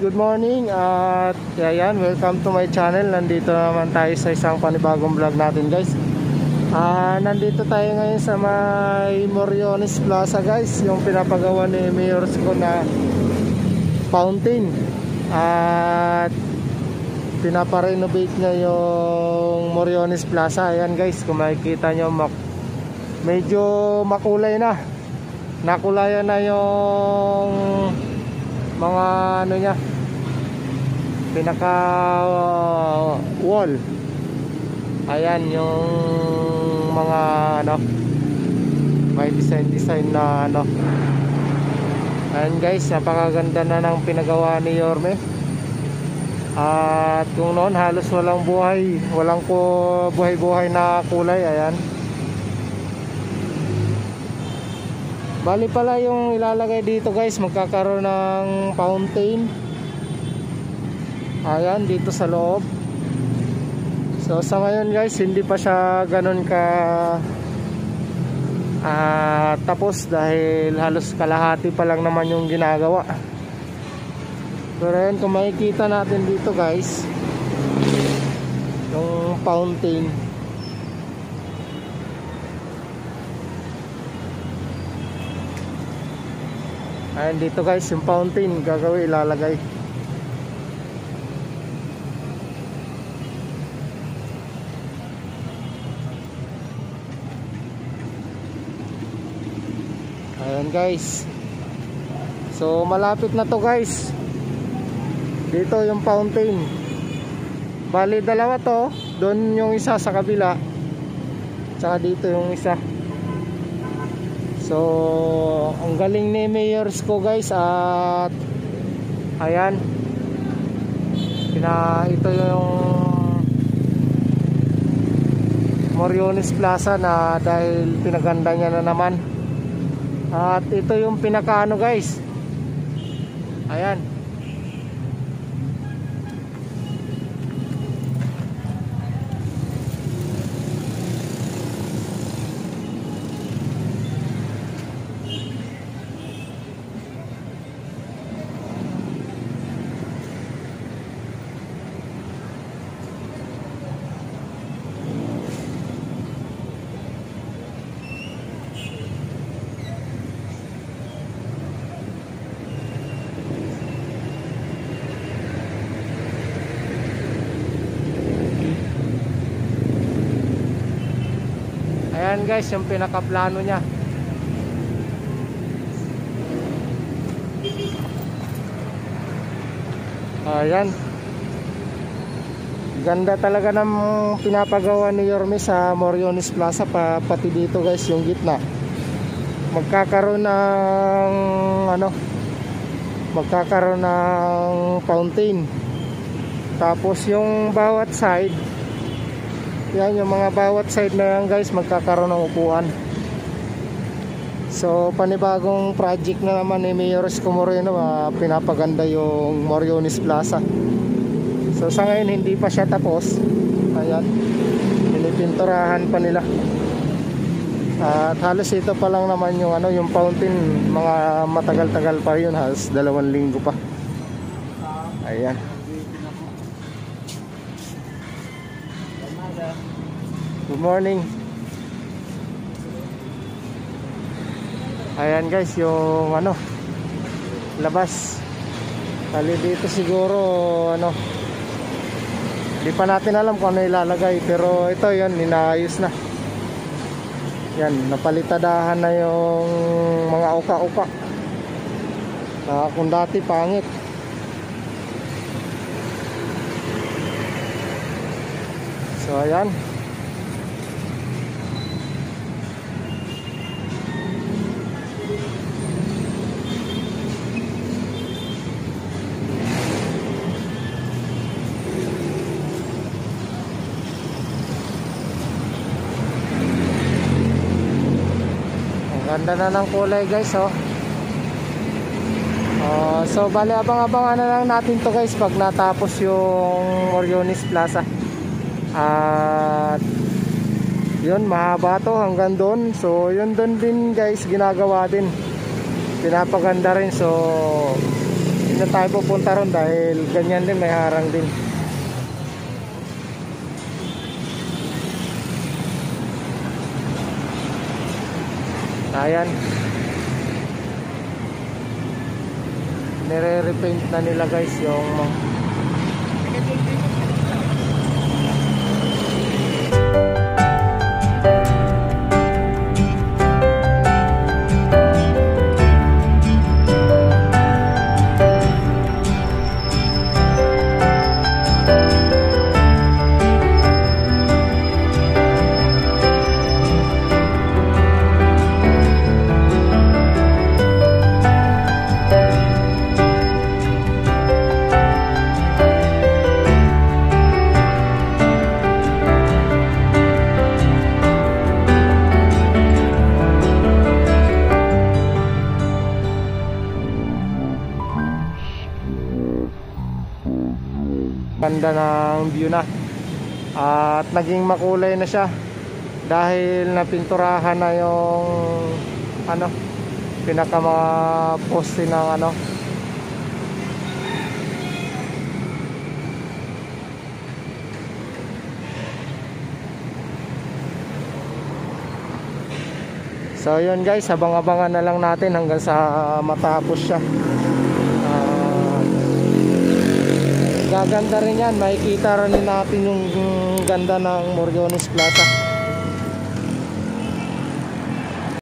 good morning at yan, welcome to my channel. Nandito naman tayo sa isang panibagong vlog natin guys. Nandito tayo ngayon sa may Moriones Plaza guys, yung pinapagawa ni Mayor Isko na fountain. At pinaparenovate niya yung Moriones Plaza. Ayan guys, kung makikita nyo medyo makulay na. Nakulayan na yung mga ano niya, pinaka wall. Ayan yung mga ano, may design na ano. Ayan guys, napakaganda na ng pinagawa ni Yorme. At kung noon halos walang buhay, walang buhay-buhay na kulay. Ayan, bali pala yung ilalagay dito guys, magkakaroon ng fountain. Ayan, dito sa loob. So sa ngayon guys, hindi pa siya ganun ka tapos dahil halos kalahati pa lang naman yung ginagawa. Pero yan, kung makikita natin dito guys, yung fountain. Ayan dito guys, yung fountain gagawin, ilalagay. Ayan guys, so malapit na to guys. Dito yung fountain, bali dalawa to, doon yung isa sa kabila, tsaka dito yung isa. So ang galing ni Mayor Isko guys. At ayan, ito yung Moriones Plaza na dahil pinaganda niya na naman. At ito yung pinakaano guys, ayan. Ayan guys, yung pinakaplano niya. Ayan, ganda talaga ng pinapagawa ni Yorme sa Moriones Plaza. Pati dito guys, yung gitna magkakaroon ng ano, magkakaroon ng fountain. Tapos yung bawat side, yan, yung mga bawat side na yan guys, magkakaroon ng upuan. So panibagong project na naman ni Mayor Isko Moreno, pinapaganda yung Moriones Plaza. So sa ngayon hindi pa siya tapos. Ayan, pinipinturahan pa nila. At halos ito pa lang naman yung ano, yung fountain, mga matagal-tagal pa yun, halos 2 linggo pa. Ayan. Good morning. Ayan guys, yung ano, labas. Kali dito siguro ano, di pa natin alam kung ano ilalagay, pero ito yun, inaayos na. Yan, napalitadahan na yung mga uka-uka. Kung dati pangit. So ayan, ganda na ng kulay guys, oh. So bali, abang-abangan na lang natin to guys pag natapos yung Moriones Plaza. At yun, mahaba to hanggang doon. So yun, doon din guys ginagawa din, pinapaganda rin. So Hindi na tayo pupunta ron dahil ganyan din, may harang din. Ayan, nire-repaint na nila guys yung ganda ng view na. At naging makulay na siya dahil napinturahan na yung ano, pinaka mga poste ng ano. So yun guys, abang-abangan na lang natin hanggang sa matapos siya. Gaganda rin yan, makikita rin natin yung ganda ng Moriones Plaza.